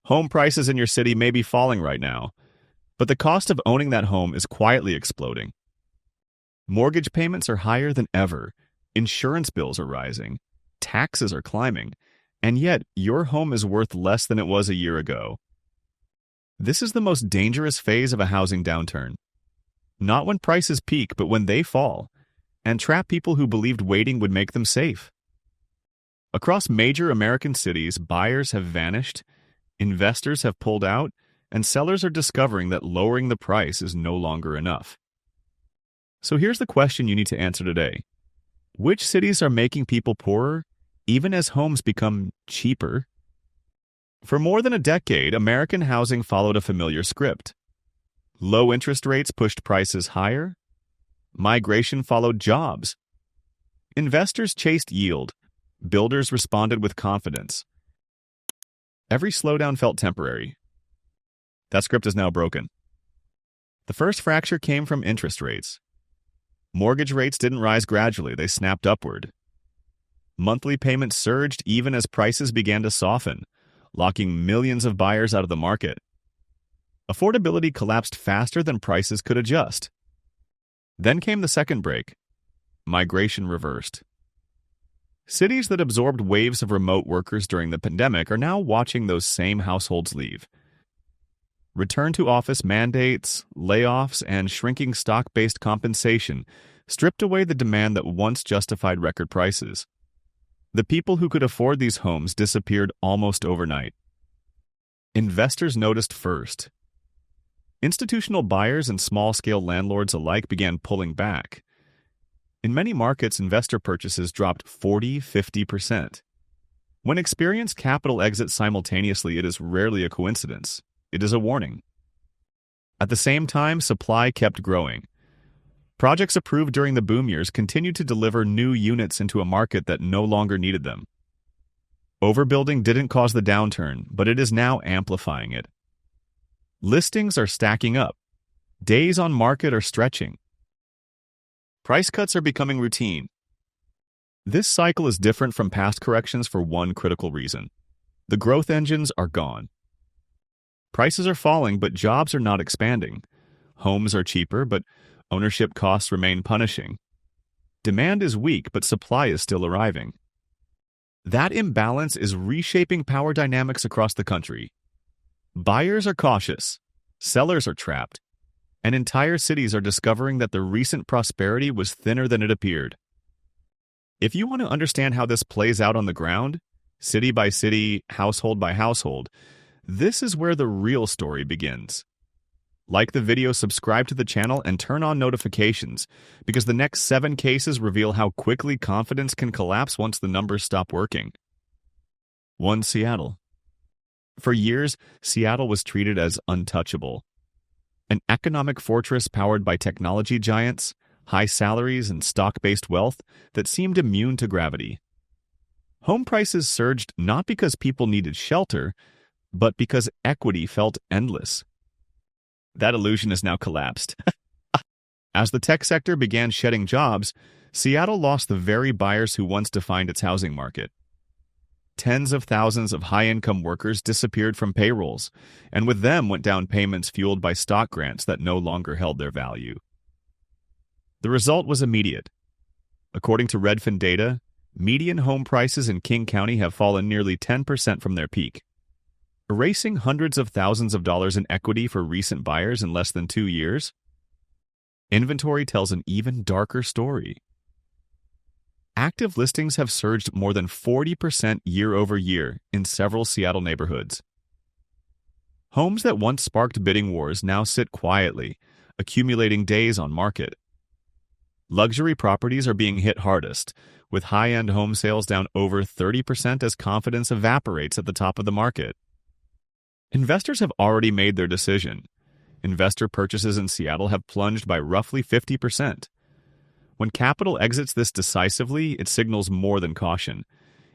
Home prices in your city may be falling right now, but the cost of owning that home is quietly exploding. Mortgage payments are higher than ever, insurance bills are rising, taxes are climbing, and yet your home is worth less than it was a year ago. This is the most dangerous phase of a housing downturn. Not when prices peak, but when they fall, and trap people who believed waiting would make them safe. Across major American cities, buyers have vanished, investors have pulled out, and sellers are discovering that lowering the price is no longer enough. So here's the question you need to answer today. Which cities are making people poorer, even as homes become cheaper? For more than a decade, American housing followed a familiar script. Low interest rates pushed prices higher. Migration followed jobs. Investors chased yield. Builders responded with confidence. Every slowdown felt temporary. That script is now broken. The first fracture came from interest rates. Mortgage rates didn't rise gradually, they snapped upward. Monthly payments surged even as prices began to soften, locking millions of buyers out of the market. Affordability collapsed faster than prices could adjust. Then came the second break. Migration reversed. Cities that absorbed waves of remote workers during the pandemic are now watching those same households leave. Return to office mandates, layoffs, and shrinking stock-based compensation stripped away the demand that once justified record prices. The people who could afford these homes disappeared almost overnight. Investors noticed first. Institutional buyers and small-scale landlords alike began pulling back. In many markets, investor purchases dropped 40–50%. When experienced capital exits simultaneously, it is rarely a coincidence. It is a warning. At the same time, supply kept growing. Projects approved during the boom years continued to deliver new units into a market that no longer needed them. Overbuilding didn't cause the downturn, but it is now amplifying it. Listings are stacking up. Days on market are stretching. Price cuts are becoming routine. This cycle is different from past corrections for one critical reason. The growth engines are gone. Prices are falling, but jobs are not expanding. Homes are cheaper, but ownership costs remain punishing. Demand is weak, but supply is still arriving. That imbalance is reshaping power dynamics across the country. Buyers are cautious, sellers are trapped, and entire cities are discovering that the recent prosperity was thinner than it appeared. If you want to understand how this plays out on the ground, city by city, household by household, this is where the real story begins. Like the video, subscribe to the channel, and turn on notifications, because the next 7 cases reveal how quickly confidence can collapse once the numbers stop working. 1. Seattle. For years, Seattle was treated as untouchable. An economic fortress powered by technology giants, high salaries, and stock-based wealth that seemed immune to gravity. Home prices surged not because people needed shelter, but because equity felt endless. That illusion has now collapsed. As the tech sector began shedding jobs, Seattle lost the very buyers who once defined its housing market. Tens of thousands of high-income workers disappeared from payrolls, and with them went down payments fueled by stock grants that no longer held their value. The result was immediate. According to Redfin data, median home prices in King County have fallen nearly 10% from their peak, erasing hundreds of thousands of dollars in equity for recent buyers in less than 2 years. Inventory tells an even darker story. Active listings have surged more than 40% year over year in several Seattle neighborhoods. Homes that once sparked bidding wars now sit quietly, accumulating days on market. Luxury properties are being hit hardest, with high-end home sales down over 30% as confidence evaporates at the top of the market. Investors have already made their decision. Investor purchases in Seattle have plunged by roughly 50%. When capital exits this decisively, it signals more than caution.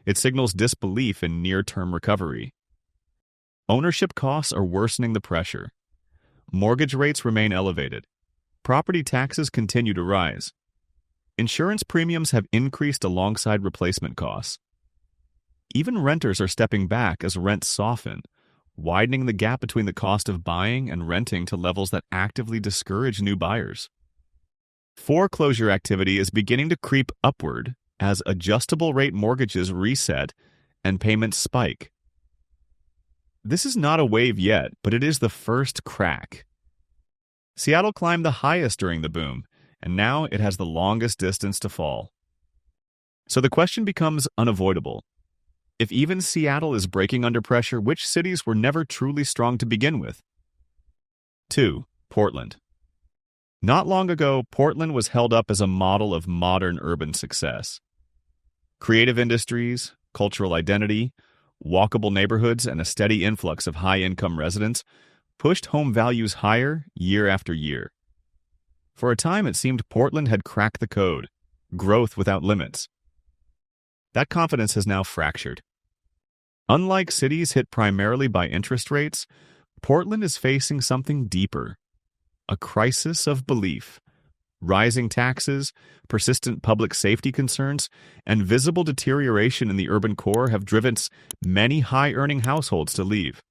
It signals disbelief in near-term recovery. Ownership costs are worsening the pressure. Mortgage rates remain elevated. Property taxes continue to rise. Insurance premiums have increased alongside replacement costs. Even renters are stepping back as rents soften, widening the gap between the cost of buying and renting to levels that actively discourage new buyers. Foreclosure activity is beginning to creep upward as adjustable-rate mortgages reset and payments spike. This is not a wave yet, but it is the first crack. Seattle climbed the highest during the boom, and now it has the longest distance to fall. So the question becomes unavoidable. If even Seattle is breaking under pressure, which cities were never truly strong to begin with? 2. Portland. Not long ago, Portland was held up as a model of modern urban success. Creative industries, cultural identity, walkable neighborhoods, and a steady influx of high-income residents pushed home values higher year after year. For a time, it seemed Portland had cracked the code, growth without limits. That confidence has now fractured. Unlike cities hit primarily by interest rates, Portland is facing something deeper: a crisis of belief. Rising taxes, persistent public safety concerns, and visible deterioration in the urban core have driven many high-earning households to leave.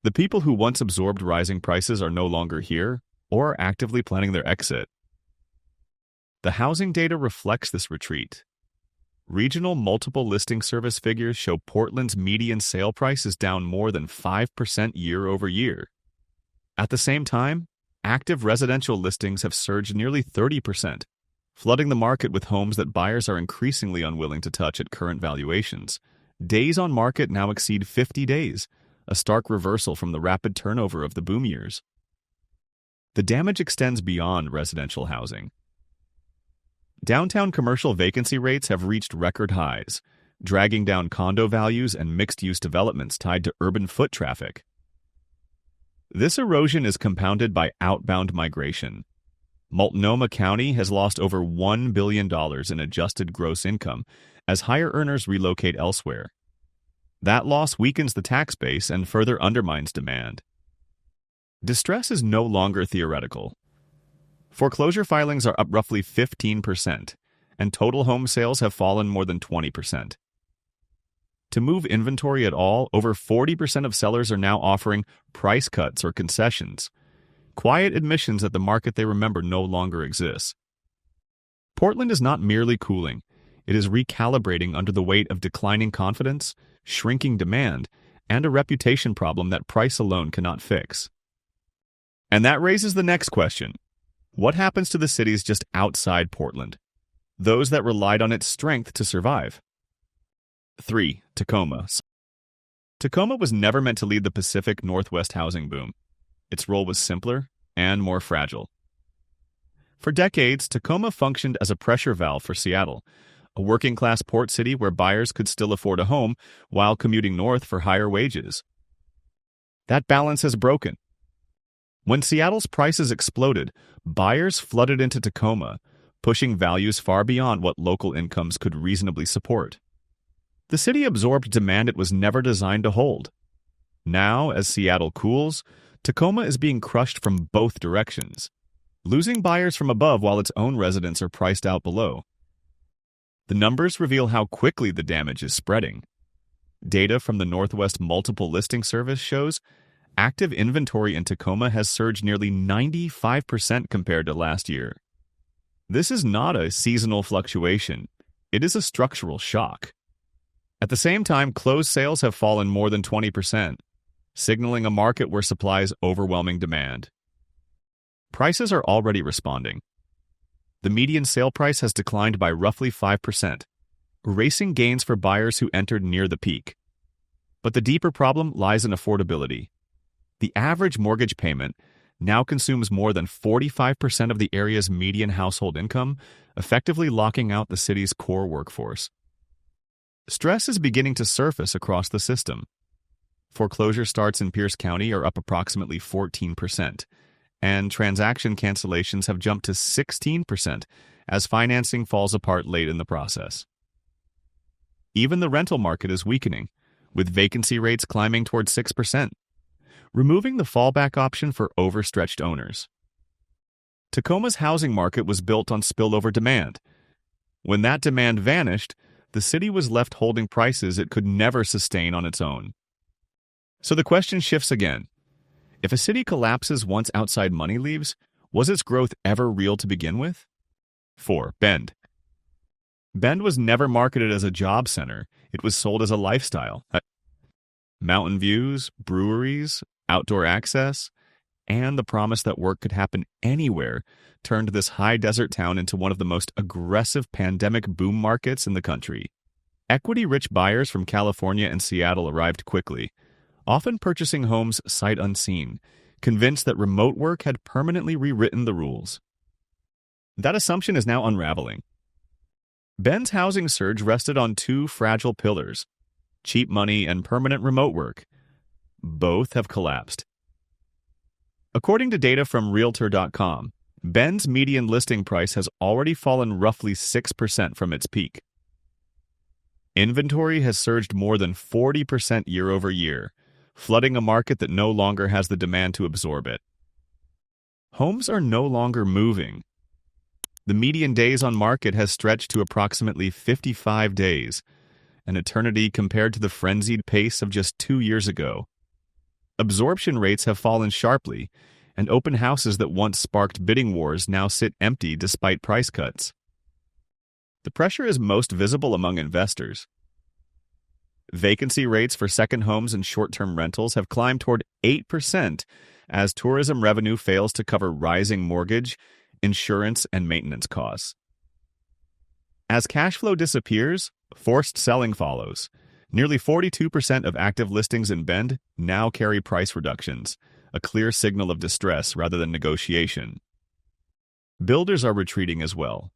The people who once absorbed rising prices are no longer here or are actively planning their exit. The housing data reflects this retreat. Regional multiple listing service figures show Portland's median sale price is down more than 5% year over year. At the same time, active residential listings have surged nearly 30%, flooding the market with homes that buyers are increasingly unwilling to touch at current valuations. Days on market now exceed 50 days, a stark reversal from the rapid turnover of the boom years. The damage extends beyond residential housing. Downtown commercial vacancy rates have reached record highs, dragging down condo values and mixed-use developments tied to urban foot traffic. This erosion is compounded by outbound migration. Multnomah County has lost over $1 billion in adjusted gross income as higher earners relocate elsewhere. That loss weakens the tax base and further undermines demand. Distress is no longer theoretical. Foreclosure filings are up roughly 15%, and total home sales have fallen more than 20%. To move inventory at all, over 40% of sellers are now offering price cuts or concessions, quiet admissions that the market they remember no longer exists. Portland is not merely cooling, it is recalibrating under the weight of declining confidence, shrinking demand, and a reputation problem that price alone cannot fix. And that raises the next question. What happens to the cities just outside Portland, those that relied on its strength to survive? 3. Tacoma. Tacoma was never meant to lead the Pacific Northwest housing boom. Its role was simpler and more fragile. For decades, Tacoma functioned as a pressure valve for Seattle, a working-class port city where buyers could still afford a home while commuting north for higher wages. That balance has broken. When Seattle's prices exploded, buyers flooded into Tacoma, pushing values far beyond what local incomes could reasonably support. The city absorbed demand it was never designed to hold. Now, as Seattle cools, Tacoma is being crushed from both directions, losing buyers from above while its own residents are priced out below. The numbers reveal how quickly the damage is spreading. Data from the Northwest Multiple Listing Service shows active inventory in Tacoma has surged nearly 95% compared to last year. This is not a seasonal fluctuation. It is a structural shock. At the same time, closed sales have fallen more than 20%, signaling a market where supply is overwhelming demand. Prices are already responding. The median sale price has declined by roughly 5%, erasing gains for buyers who entered near the peak. But the deeper problem lies in affordability. The average mortgage payment now consumes more than 45% of the area's median household income, effectively locking out the city's core workforce. Stress is beginning to surface across the system. Foreclosure starts in Pierce County are up approximately 14%, and transaction cancellations have jumped to 16% as financing falls apart late in the process. Even the rental market is weakening, with vacancy rates climbing toward 6%, removing the fallback option for overstretched owners. Tacoma's housing market was built on spillover demand. When that demand vanished, the city was left holding prices it could never sustain on its own. So the question shifts again. If a city collapses once outside money leaves, was its growth ever real to begin with? 4. Bend. Bend was never marketed as a job center. It was sold as a lifestyle. Mountain views, breweries, outdoor access, and the promise that work could happen anywhere turned this high desert town into one of the most aggressive pandemic boom markets in the country. Equity-rich buyers from California and Seattle arrived quickly, often purchasing homes sight unseen, convinced that remote work had permanently rewritten the rules. That assumption is now unraveling. Bend's housing surge rested on two fragile pillars: cheap money and permanent remote work. Both have collapsed. According to data from Realtor.com, Bend's median listing price has already fallen roughly 6% from its peak. Inventory has surged more than 40% year over year, flooding a market that no longer has the demand to absorb it. Homes are no longer moving. The median days on market has stretched to approximately 55 days, an eternity compared to the frenzied pace of just 2 years ago. Absorption rates have fallen sharply, and open houses that once sparked bidding wars now sit empty despite price cuts. The pressure is most visible among investors. Vacancy rates for second homes and short-term rentals have climbed toward 8% as tourism revenue fails to cover rising mortgage, insurance, and maintenance costs. As cash flow disappears, forced selling follows. Nearly 42% of active listings in Bend now carry price reductions, a clear signal of distress rather than negotiation. Builders are retreating as well.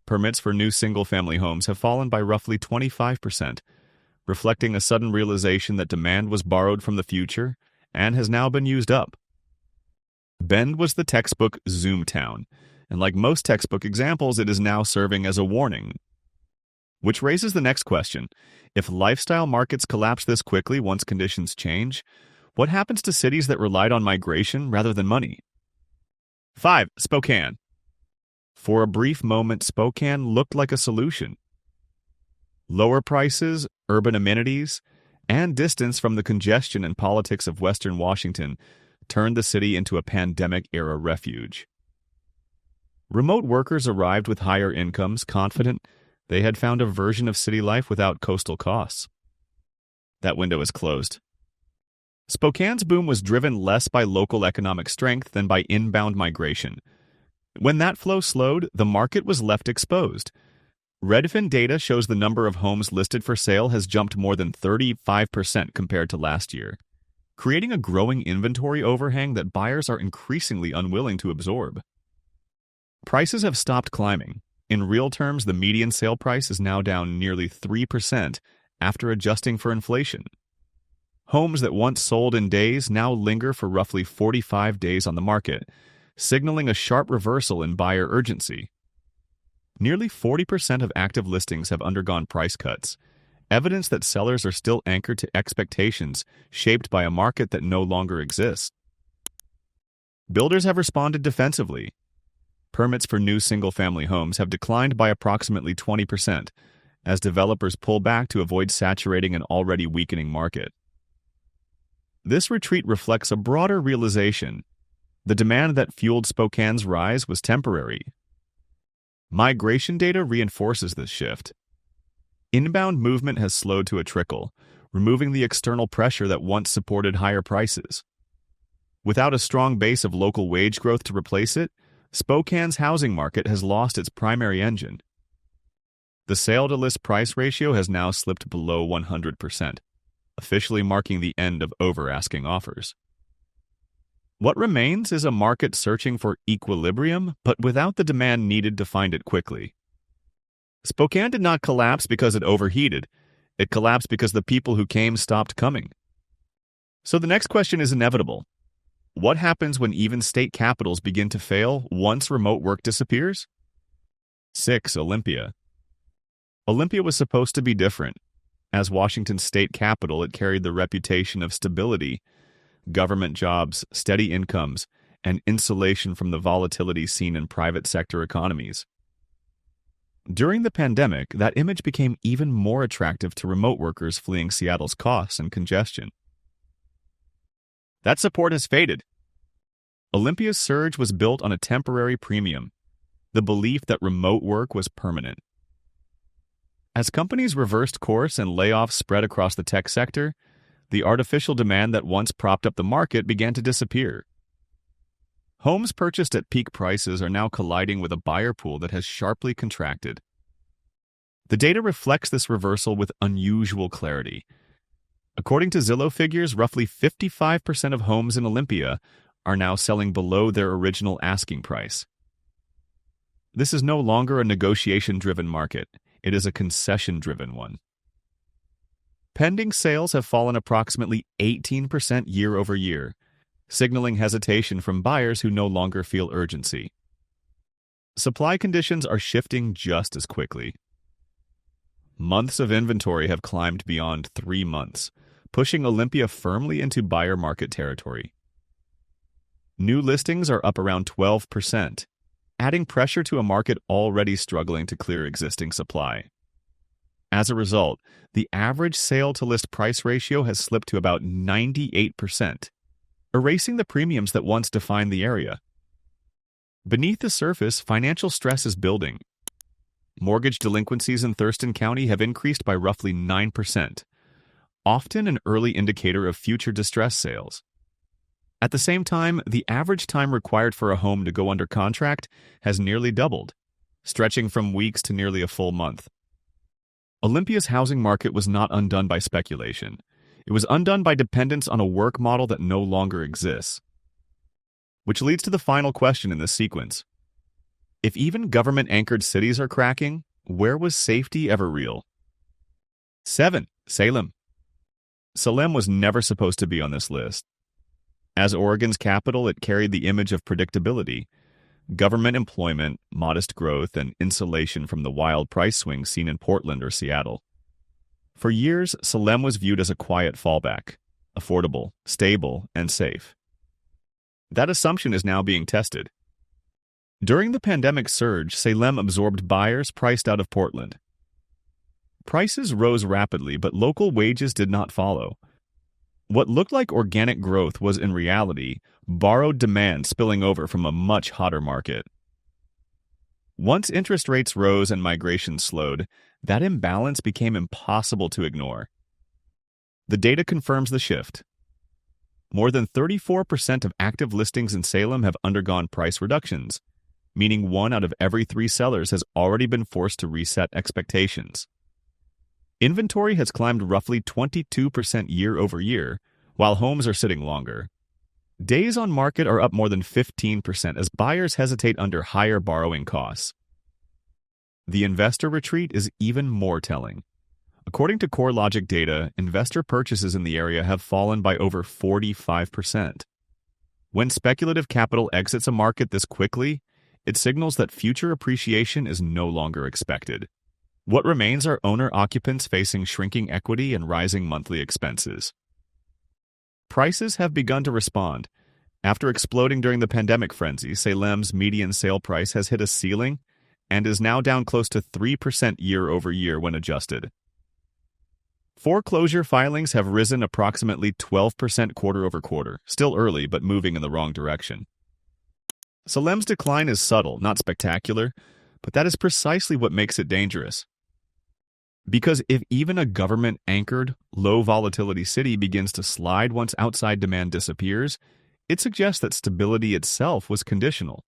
Permits for new single-family homes have fallen by roughly 25%, reflecting a sudden realization that demand was borrowed from the future and has now been used up. Bend was the textbook Zoom town, and like most textbook examples, it is now serving as a warning. Which raises the next question. If lifestyle markets collapse this quickly once conditions change, what happens to cities that relied on migration rather than money? 5. Spokane. For a brief moment, Spokane looked like a solution. Lower prices, urban amenities, and distance from the congestion and politics of Western Washington turned the city into a pandemic-era refuge. Remote workers arrived with higher incomes, confident they had found a version of city life without coastal costs. That window is closed. Spokane's boom was driven less by local economic strength than by inbound migration. When that flow slowed, the market was left exposed. Redfin data shows the number of homes listed for sale has jumped more than 35% compared to last year, creating a growing inventory overhang that buyers are increasingly unwilling to absorb. Prices have stopped climbing. In real terms, the median sale price is now down nearly 3% after adjusting for inflation. Homes that once sold in days now linger for roughly 45 days on the market, signaling a sharp reversal in buyer urgency. Nearly 40% of active listings have undergone price cuts, evidence that sellers are still anchored to expectations shaped by a market that no longer exists. Builders have responded defensively. Permits for new single-family homes have declined by approximately 20% as developers pull back to avoid saturating an already weakening market. This retreat reflects a broader realization. The demand that fueled Spokane's rise was temporary. Migration data reinforces this shift. Inbound movement has slowed to a trickle, removing the external pressure that once supported higher prices. Without a strong base of local wage growth to replace it, Spokane's housing market has lost its primary engine. The sale-to-list price ratio has now slipped below 100%, officially marking the end of over-asking offers. What remains is a market searching for equilibrium, but without the demand needed to find it quickly. Spokane did not collapse because it overheated. It collapsed because the people who came stopped coming. So the next question is inevitable. What happens when even state capitals begin to fail once remote work disappears? 6. Olympia. Olympia was supposed to be different. As Washington's state capital, it carried the reputation of stability, government jobs, steady incomes, and insulation from the volatility seen in private sector economies. During the pandemic, that image became even more attractive to remote workers fleeing Seattle's costs and congestion. That support has faded. Olympia's surge was built on a temporary premium, the belief that remote work was permanent. As companies reversed course and layoffs spread across the tech sector, the artificial demand that once propped up the market began to disappear. Homes purchased at peak prices are now colliding with a buyer pool that has sharply contracted. The data reflects this reversal with unusual clarity. According to Zillow figures, roughly 55% of homes in Olympia are now selling below their original asking price. This is no longer a negotiation-driven market. It is a concession-driven one. Pending sales have fallen approximately 18% year over year, signaling hesitation from buyers who no longer feel urgency. Supply conditions are shifting just as quickly. Months of inventory have climbed beyond 3 months, pushing Olympia firmly into buyer market territory. New listings are up around 12%, adding pressure to a market already struggling to clear existing supply. As a result, the average sale-to-list price ratio has slipped to about 98%, erasing the premiums that once defined the area. Beneath the surface, financial stress is building. Mortgage delinquencies in Thurston County have increased by roughly 9%, often an early indicator of future distress sales. At the same time, the average time required for a home to go under contract has nearly doubled, stretching from weeks to nearly a full month. Olympia's housing market was not undone by speculation. It was undone by dependence on a work model that no longer exists. Which leads to the final question in this sequence. If even government-anchored cities are cracking, where was safety ever real? 7. Salem. Salem was never supposed to be on this list. As Oregon's capital, it carried the image of predictability, government employment, modest growth, and insulation from the wild price swings seen in Portland or Seattle. For years, Salem was viewed as a quiet fallback, affordable, stable, and safe. That assumption is now being tested. During the pandemic surge, Salem absorbed buyers priced out of Portland. Prices rose rapidly, but local wages did not follow. What looked like organic growth was in reality borrowed demand spilling over from a much hotter market. Once interest rates rose and migration slowed, that imbalance became impossible to ignore. The data confirms the shift. More than 34% of active listings in Salem have undergone price reductions, meaning 1 out of every 3 sellers has already been forced to reset expectations. Inventory has climbed roughly 22% year over year, while homes are sitting longer. Days on market are up more than 15% as buyers hesitate under higher borrowing costs. The investor retreat is even more telling. According to CoreLogic data, investor purchases in the area have fallen by over 45%. When speculative capital exits a market this quickly, it signals that future appreciation is no longer expected. What remains are owner-occupants facing shrinking equity and rising monthly expenses. Prices have begun to respond. After exploding during the pandemic frenzy, Salem's median sale price has hit a ceiling and is now down close to 3% year over year when adjusted. Foreclosure filings have risen approximately 12% quarter over quarter, still early but moving in the wrong direction. Salem's decline is subtle, not spectacular, but that is precisely what makes it dangerous. Because if even a government-anchored, low-volatility city begins to slide once outside demand disappears, it suggests that stability itself was conditional.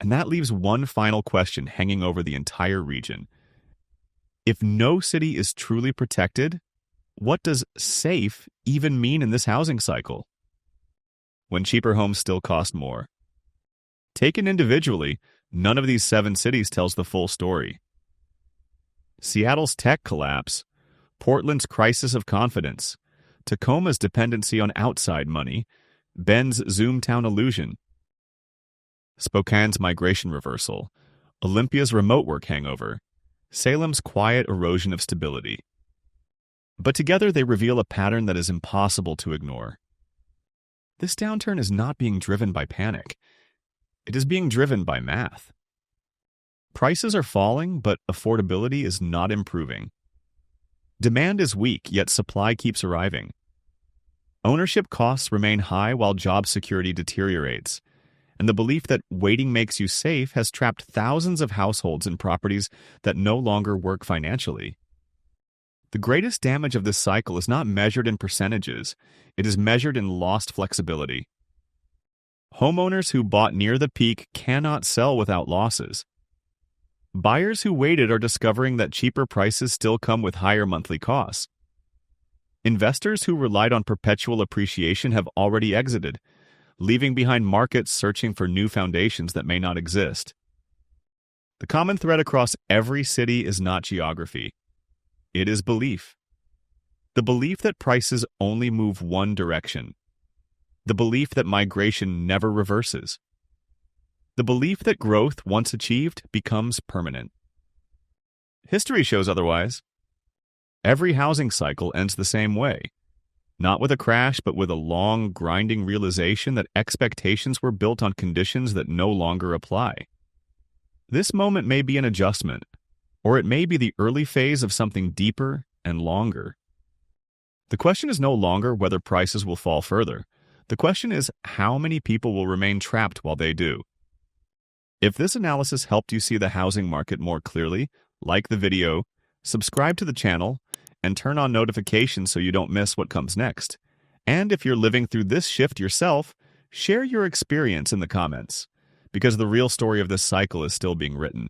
And that leaves one final question hanging over the entire region. If no city is truly protected, what does safe even mean in this housing cycle? When cheaper homes still cost more. Taken individually, none of these 7 cities tells the full story. Seattle's tech collapse, Portland's crisis of confidence, Tacoma's dependency on outside money, Bend's Zoomtown illusion, Spokane's migration reversal, Olympia's remote work hangover, Salem's quiet erosion of stability. But together they reveal a pattern that is impossible to ignore. This downturn is not being driven by panic. It is being driven by math. Prices are falling, but affordability is not improving. Demand is weak, yet supply keeps arriving. Ownership costs remain high while job security deteriorates, and the belief that waiting makes you safe has trapped thousands of households in properties that no longer work financially. The greatest damage of this cycle is not measured in percentages, it is measured in lost flexibility. Homeowners who bought near the peak cannot sell without losses. Buyers who waited are discovering that cheaper prices still come with higher monthly costs. Investors who relied on perpetual appreciation have already exited, leaving behind markets searching for new foundations that may not exist. The common thread across every city is not geography. It is belief. The belief that prices only move one direction. The belief that migration never reverses. The belief that growth, once achieved, becomes permanent. History shows otherwise. Every housing cycle ends the same way. Not with a crash, but with a long, grinding realization that expectations were built on conditions that no longer apply. This moment may be an adjustment, or it may be the early phase of something deeper and longer. The question is no longer whether prices will fall further. The question is how many people will remain trapped while they do. If this analysis helped you see the housing market more clearly, like the video, subscribe to the channel, and turn on notifications so you don't miss what comes next. And if you're living through this shift yourself, share your experience in the comments, because the real story of this cycle is still being written.